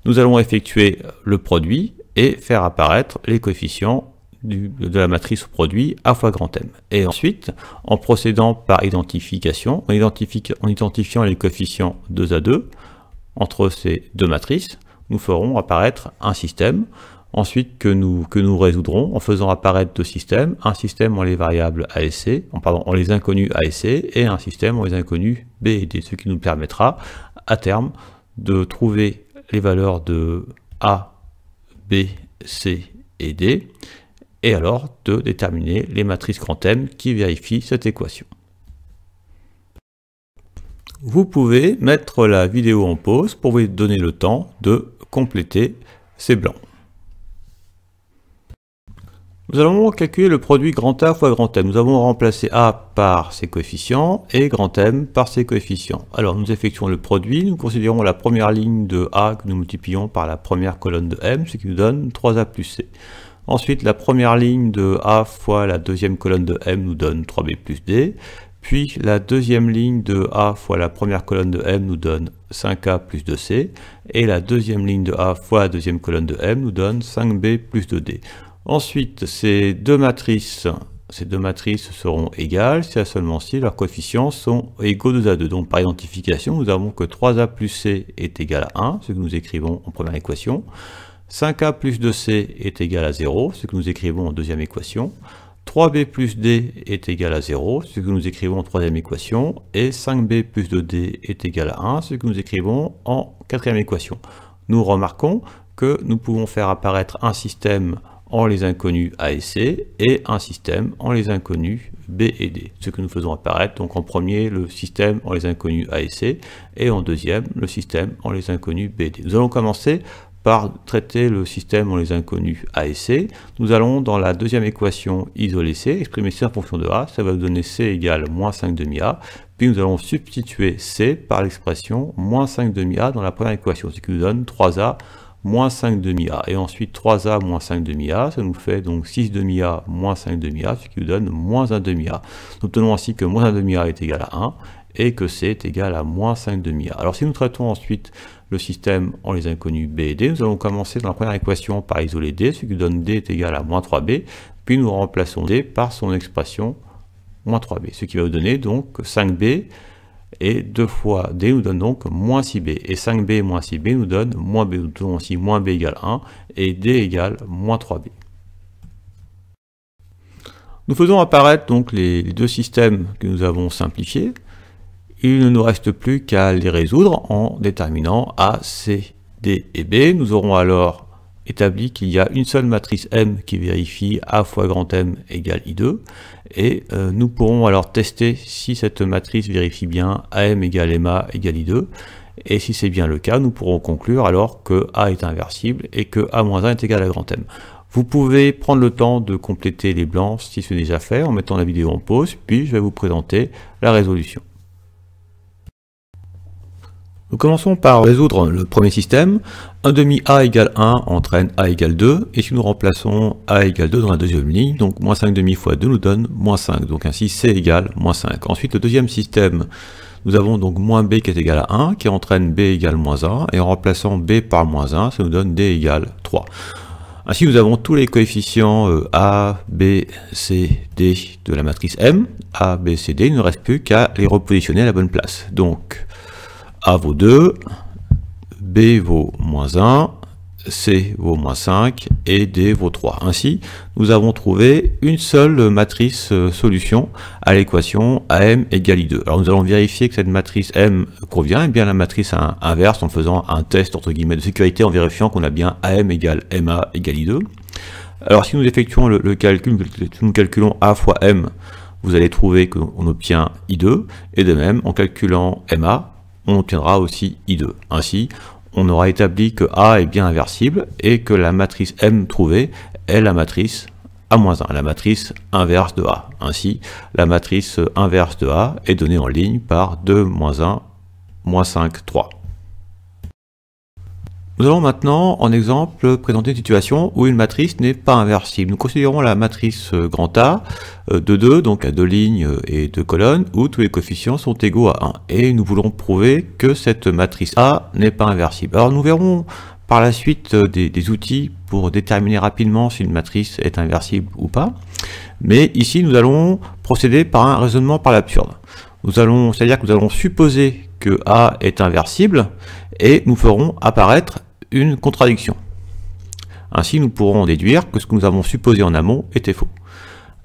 Nous allons effectuer le produit et faire apparaître les coefficients de la matrice au produit A fois grand M. Et ensuite, en procédant par identification, en identifiant les coefficients 2 à 2, entre ces deux matrices, nous ferons apparaître un système, ensuite que nous résoudrons en faisant apparaître deux systèmes, un système en les variables A et C, en les inconnus A et C, et un système en les inconnus B et D, ce qui nous permettra, à terme, de trouver les valeurs de A, B, C et D, et alors de déterminer les matrices grand M qui vérifient cette équation. Vous pouvez mettre la vidéo en pause pour vous donner le temps de compléter ces blancs. Nous allons calculer le produit grand A fois grand M. Nous avons remplacé A par ses coefficients et grand M par ses coefficients. Alors nous effectuons le produit, nous considérons la première ligne de A que nous multiplions par la première colonne de M, ce qui nous donne 3A plus C. Ensuite, la première ligne de A fois la deuxième colonne de M nous donne 3B plus D. Puis la deuxième ligne de A fois la première colonne de M nous donne 5A plus 2C. Et la deuxième ligne de A fois la deuxième colonne de M nous donne 5B plus 2D. Ensuite, ces deux matrices seront égales si et seulement si leurs coefficients sont égaux 2 à 2. Donc par identification, nous avons que 3A plus C est égal à 1, ce que nous écrivons en première équation. 5A plus 2C est égal à 0, ce que nous écrivons en deuxième équation. 3B plus D est égal à 0, ce que nous écrivons en troisième équation. Et 5B plus 2D est égal à 1, ce que nous écrivons en quatrième équation. Nous remarquons que nous pouvons faire apparaître un système en les inconnus A et C et un système en les inconnus B et D. Ce que nous faisons apparaître, donc en premier, le système en les inconnus A et C et en deuxième, le système en les inconnus B et D. Nous allons commencer par traiter le système en les inconnus A et C. Nous allons dans la deuxième équation isoler C, exprimer C en fonction de A, ça va nous donner C égale moins 5 demi A, puis nous allons substituer C par l'expression moins 5 demi A dans la première équation, ce qui nous donne 3A moins 5 demi A, et ensuite 3A moins 5 demi A, ça nous fait donc 6 demi A moins 5 demi A, ce qui nous donne moins 1 demi A. Nous obtenons ainsi que moins 1 demi A est égal à 1, et que C est égal à moins 5 demi A. Alors si nous traitons ensuite le système en les inconnus B et D, nous allons commencer dans la première équation par isoler D, ce qui donne D est égal à moins 3B, puis nous remplaçons D par son expression moins 3B, ce qui va vous donner donc 5B, et 2 fois D nous donne donc moins 6B, et 5B moins 6B nous donne moins B, nous donnons aussi moins B égale 1, et D égale moins 3B. Nous faisons apparaître donc les deux systèmes que nous avons simplifiés. Il ne nous reste plus qu'à les résoudre en déterminant A, C, D et B. Nous aurons alors établi qu'il y a une seule matrice M qui vérifie A fois grand M égale I2, et nous pourrons alors tester si cette matrice vérifie bien AM égale MA égale I2, et si c'est bien le cas, nous pourrons conclure alors que A est inversible et que A-1 est égal à grand M. Vous pouvez prendre le temps de compléter les blancs si c'est déjà fait en mettant la vidéo en pause, puis je vais vous présenter la résolution. Nous commençons par résoudre le premier système. 1 demi A égale 1 entraîne A égale 2, et si nous remplaçons A égale 2 dans la deuxième ligne, donc moins 5 demi fois 2 nous donne moins 5, donc ainsi C égale moins 5. Ensuite, le deuxième système, nous avons donc moins B qui est égal à 1, qui entraîne B égale moins 1, et en remplaçant B par moins 1, ça nous donne D égale 3. Ainsi, nous avons tous les coefficients A, B, C, D de la matrice M. A, B, C, D, il ne reste plus qu'à les repositionner à la bonne place. Donc, A vaut 2, B vaut moins 1, C vaut moins 5 et D vaut 3. Ainsi, nous avons trouvé une seule matrice solution à l'équation AM égale I2. Alors nous allons vérifier que cette matrice M convient, et bien la matrice inverse en faisant un test entre guillemets de sécurité en vérifiant qu'on a bien AM égale MA égale I2. Alors si nous effectuons le calcul, si nous calculons A fois M, vous allez trouver qu'on obtient I2, et de même en calculant MA, on obtiendra aussi I2. Ainsi, on aura établi que A est bien inversible et que la matrice M trouvée est la matrice A-1, la matrice inverse de A. Ainsi, la matrice inverse de A est donnée en ligne par 2, moins 1, moins 5, 3. Nous allons maintenant, en exemple, présenter une situation où une matrice n'est pas inversible. Nous considérons la matrice grand A de 2, donc à 2 lignes et 2 colonnes, où tous les coefficients sont égaux à 1. Et nous voulons prouver que cette matrice A n'est pas inversible. Alors nous verrons par la suite des outils pour déterminer rapidement si une matrice est inversible ou pas. Mais ici, nous allons procéder par un raisonnement par l'absurde. C'est-à-dire que nous allons supposer que A est inversible et nous ferons apparaître une contradiction. Ainsi, nous pourrons déduire que ce que nous avons supposé en amont était faux.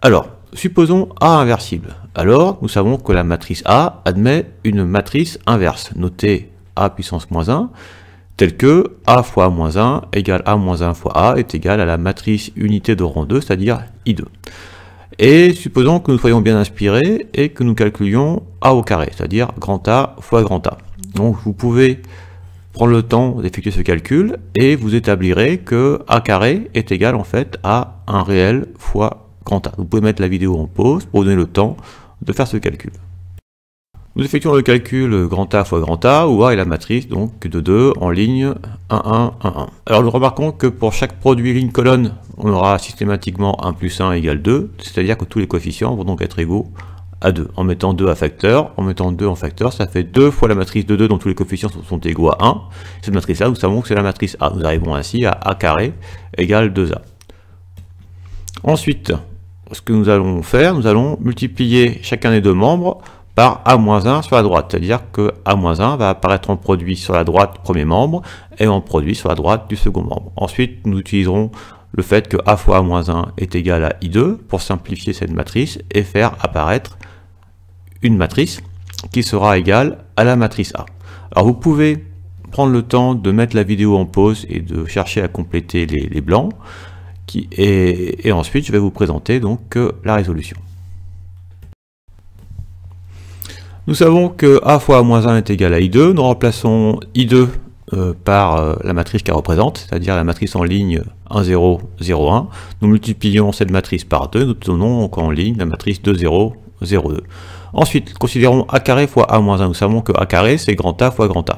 Alors, supposons A inversible. Alors, nous savons que la matrice A admet une matrice inverse, notée A puissance moins 1, telle que A fois A moins 1 égale A moins 1 fois A est égal à la matrice unité de rang 2, c'est-à-dire I2. Et supposons que nous soyons bien inspirés et que nous calculions A au carré, c'est-à-dire grand A fois grand A. Donc vous pouvez prendre le temps d'effectuer ce calcul et vous établirez que A carré est égal en fait à 1 réel fois grand A. Vous pouvez mettre la vidéo en pause pour vous donner le temps de faire ce calcul. Nous effectuons le calcul grand A fois grand A, où A est la matrice donc de 2 en ligne 1, 1, 1, 1. Alors nous remarquons que pour chaque produit ligne-colonne, on aura systématiquement 1 plus 1 égale 2, c'est-à-dire que tous les coefficients vont donc être égaux à 2. En mettant 2 à facteur, ça fait 2 fois la matrice de 2 dont tous les coefficients sont égaux à 1. Cette matrice-là, nous savons que c'est la matrice A. Nous arrivons ainsi à A carré égale 2A. Ensuite, ce que nous allons faire, nous allons multiplier chacun des deux membres par A-1 sur la droite, c'est-à-dire que A-1 va apparaître en produit sur la droite du premier membre et en produit sur la droite du second membre. Ensuite, nous utiliserons le fait que A fois A-1 est égal à I2 pour simplifier cette matrice et faire apparaître une matrice qui sera égale à la matrice A. Alors vous pouvez prendre le temps de mettre la vidéo en pause et de chercher à compléter les blancs, et ensuite je vais vous présenter donc la résolution. Nous savons que A fois A-1 est égal à I2, nous remplaçons I2 par la matrice qu'elle représente, c'est-à-dire la matrice en ligne 1, 0, 0, 1. Nous multiplions cette matrice par 2, nous obtenons encore en ligne la matrice 2, 0, 0, 2. Ensuite, considérons A carré fois A-1, nous savons que A carré c'est grand A fois grand A.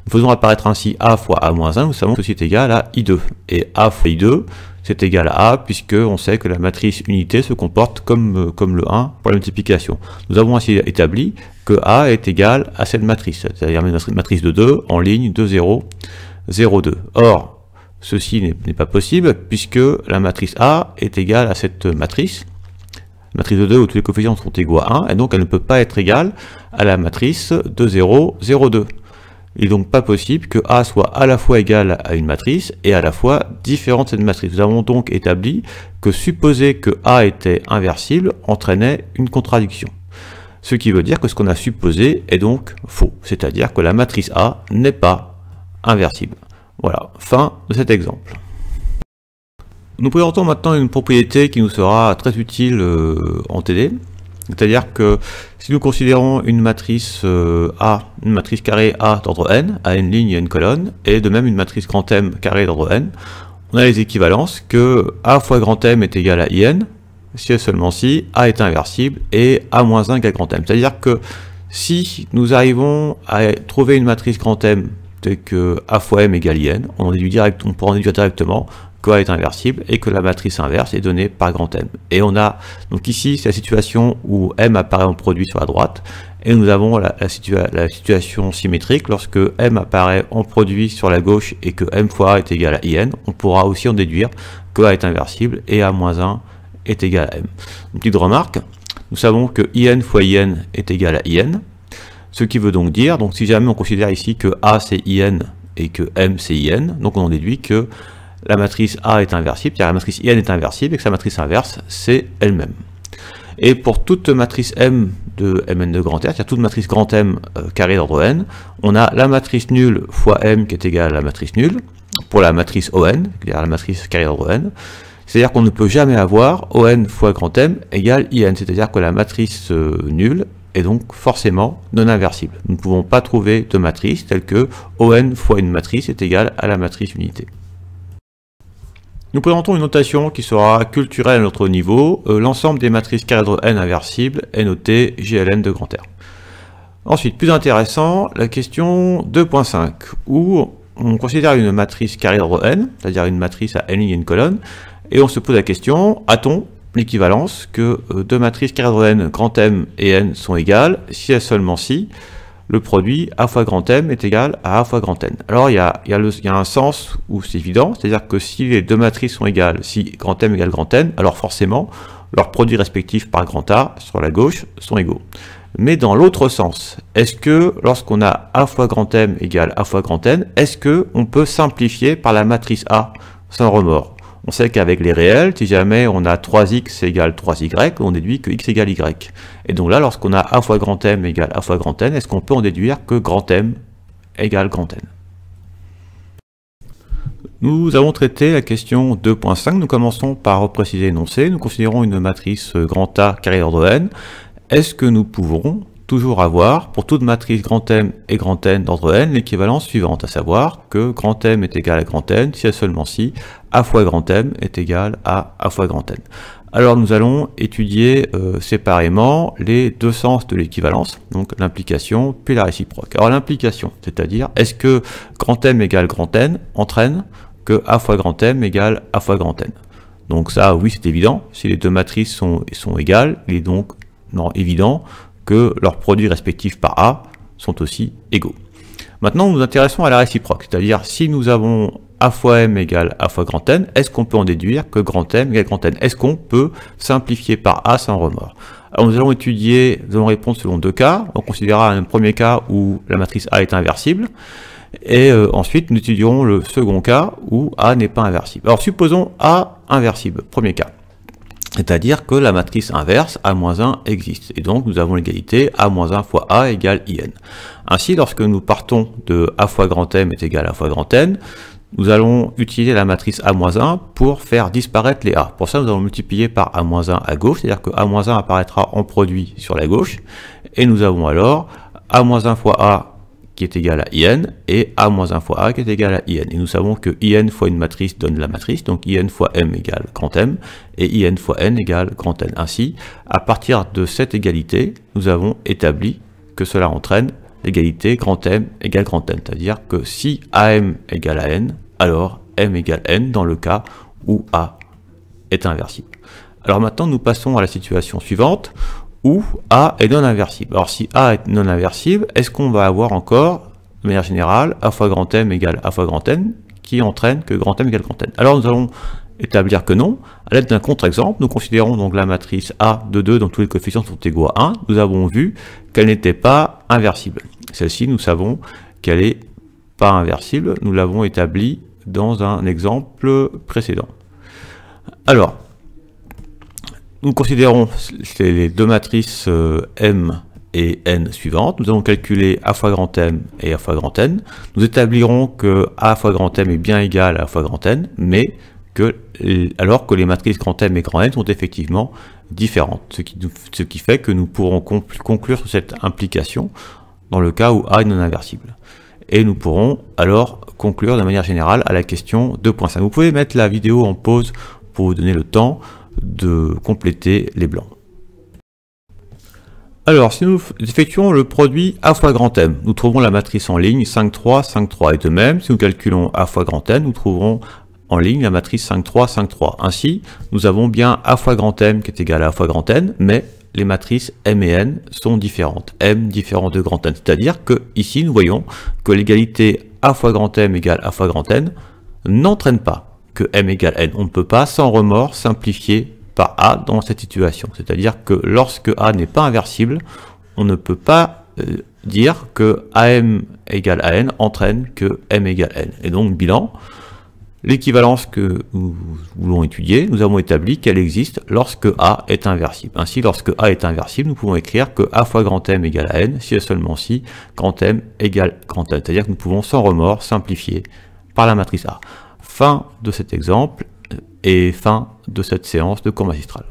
Nous faisons apparaître ainsi A fois A-1, nous savons que ceci est égal à I2. Et A fois I2, c'est égal à A, puisqu'on sait que la matrice unité se comporte comme le 1 pour la multiplication. Nous avons ainsi établi que A est égal à cette matrice, c'est-à-dire une matrice de 2 en ligne 2, 0, 0, 2. Or, ceci n'est pas possible puisque la matrice A est égale à cette matrice de 2 où tous les coefficients sont égaux à 1, et donc elle ne peut pas être égale à la matrice de 0, 0, 2. Il n'est donc pas possible que A soit à la fois égal à une matrice et à la fois différent de cette matrice. Nous avons donc établi que supposer que A était inversible entraînait une contradiction. Ce qui veut dire que ce qu'on a supposé est donc faux, c'est-à-dire que la matrice A n'est pas inversible. Voilà, fin de cet exemple. Nous présentons maintenant une propriété qui nous sera très utile en TD. C'est-à-dire que si nous considérons une matrice A, une matrice carrée A d'ordre n, à n lignes et n colonnes, et de même une matrice grand M carrée d'ordre n, on a les équivalences que A fois grand M est égal à IN, si et seulement si A est inversible et A moins 1 égale grand M. C'est-à-dire que si nous arrivons à trouver une matrice grand M telle que A fois M égale IN, on pourra en déduire directement que A est inversible et que la matrice inverse est donnée par grand M. Et on a, donc ici, c'est la situation où M apparaît en produit sur la droite, et nous avons la situation symétrique lorsque M apparaît en produit sur la gauche et que M fois A est égal à IN, on pourra aussi en déduire que A est inversible et A moins 1 est égal à M. Une petite remarque, nous savons que IN fois IN est égal à IN, ce qui veut donc dire, donc si jamais on considère ici que A c'est IN et que M c'est IN, donc on en déduit que la matrice A est inversible, c'est-à-dire la matrice IN est inversible et que sa matrice inverse, c'est elle-même. Et pour toute matrice M de Mn de grand R, c'est-à-dire toute matrice grand M carrée d'ordre n, on a la matrice nulle fois M qui est égale à la matrice nulle, pour la matrice ON, c'est-à-dire la matrice carrée d'ordre n. C'est-à-dire qu'on ne peut jamais avoir ON fois grand M égale IN, c'est-à-dire que la matrice nulle est donc forcément non inversible. Nous ne pouvons pas trouver de matrice telle que ON fois une matrice est égale à la matrice unité. Nous présentons une notation qui sera culturelle à notre niveau. L'ensemble des matrices carrées d'ordre n inversibles est noté GLN de grand R. Ensuite, plus intéressant, la question 2.5, où on considère une matrice carrée d'ordre n, c'est-à-dire une matrice à n lignes et une colonne, et on se pose la question, a-t-on l'équivalence que deux matrices carrées d'ordre n, grand M et n sont égales, si et seulement si le produit A fois grand M est égal à A fois grand N. Alors il y a un sens où c'est évident, c'est-à-dire que si les deux matrices sont égales, si grand M égale grand N, alors forcément leurs produits respectifs par grand A sur la gauche sont égaux. Mais dans l'autre sens, est-ce que lorsqu'on a A fois grand M égale A fois grand N, est-ce qu'on peut simplifier par la matrice A sans remords? On sait qu'avec les réels, si jamais on a 3x égale 3y, on déduit que x égale y. Et donc là, lorsqu'on a A fois grand M égale A fois grand N, est-ce qu'on peut en déduire que grand M égale grand N? Nous avons traité la question 2.5. Nous commençons par repréciser l'énoncé. Nous considérons une matrice grand A carré d'ordre n. Est-ce que nous pouvons toujours avoir, pour toute matrice grand M et grand N d'ordre n, l'équivalence suivante, à savoir que grand M est égal à grand N, si et seulement si A fois grand M est égal à A fois grand N. Alors nous allons étudier séparément les deux sens de l'équivalence, donc l'implication puis la réciproque. Alors l'implication, c'est-à-dire est-ce que grand M égale grand N entraîne que A fois grand M égale A fois grand N. Donc ça, oui, c'est évident. Si les deux matrices sont égales, il est donc évident que leurs produits respectifs par A sont aussi égaux. Maintenant, nous nous intéressons à la réciproque, c'est-à-dire si nous avons A fois M égale A fois grand N, est-ce qu'on peut en déduire que grand M égale grand N? Est-ce qu'on peut simplifier par A sans remords? Alors nous allons répondre selon deux cas. On considérera un premier cas où la matrice A est inversible, et ensuite nous étudierons le second cas où A n'est pas inversible. Alors supposons A inversible, premier cas. C'est-à-dire que la matrice inverse A-1 existe. Et donc nous avons l'égalité A-1 fois A égale IN. Ainsi, lorsque nous partons de A fois grand M est égal à A fois grand N, nous allons utiliser la matrice A-1 pour faire disparaître les A. Pour ça, nous allons multiplier par A-1 à gauche, c'est-à-dire que A-1 apparaîtra en produit sur la gauche. Et nous avons alors A-1 fois A qui est égal à IN, et A-1 fois A qui est égal à IN. Et nous savons que IN fois une matrice donne la matrice, donc IN fois M égale grand M, et IN fois N égale grand N. Ainsi, à partir de cette égalité, nous avons établi que cela entraîne l'égalité grand M égale grand N, c'est-à-dire que si AM égale à N, alors M égale N dans le cas où A est inversible. Alors maintenant, nous passons à la situation suivante, où A est non inversible. Alors si A est non inversible, est-ce qu'on va avoir encore, de manière générale, A fois grand M égale A fois grand N, qui entraîne que grand M égale grand N. Alors nous allons établir que non. À l'aide d'un contre-exemple, nous considérons donc la matrice A de 2 dont tous les coefficients sont égaux à 1. Nous avons vu qu'elle n'était pas inversible. Celle-ci, nous savons qu'elle n'est pas inversible. Nous l'avons établie dans un exemple précédent. Alors, nous considérons les deux matrices M et N suivantes. Nous allons calculer A fois grand M et A fois grand N. Nous établirons que A fois grand M est bien égal à A fois grand N, mais alors que les matrices grand M et grand N sont effectivement différentes. Ce qui fait que nous pourrons conclure sur cette implication dans le cas où A est non inversible. Et nous pourrons alors conclure de manière générale à la question 2.5. Vous pouvez mettre la vidéo en pause pour vous donner le temps de compléter les blancs. Alors, si nous effectuons le produit A fois grand M, nous trouverons la matrice en ligne 5, 3, 5, 3. Et de même, si nous calculons A fois grand N, nous trouverons en ligne la matrice 5, 3, 5, 3. Ainsi, nous avons bien A fois grand M qui est égal à A fois grand N, mais les matrices M et N sont différentes. M différent de grand N. C'est-à-dire que ici, nous voyons que l'égalité A fois grand M égale A fois grand N n'entraîne pas que M égale N. On ne peut pas sans remords simplifier par A dans cette situation. C'est-à-dire que lorsque A n'est pas inversible, on ne peut pas dire que AM égale à N entraîne que M égale N. Et donc, bilan, l'équivalence que nous voulons étudier, nous avons établi qu'elle existe lorsque A est inversible. Ainsi, lorsque A est inversible, nous pouvons écrire que A fois grand M égale à N, si et seulement si grand M égale grand N. C'est-à-dire que nous pouvons sans remords simplifier par la matrice A. Fin de cet exemple et fin de cette séance de cours magistral.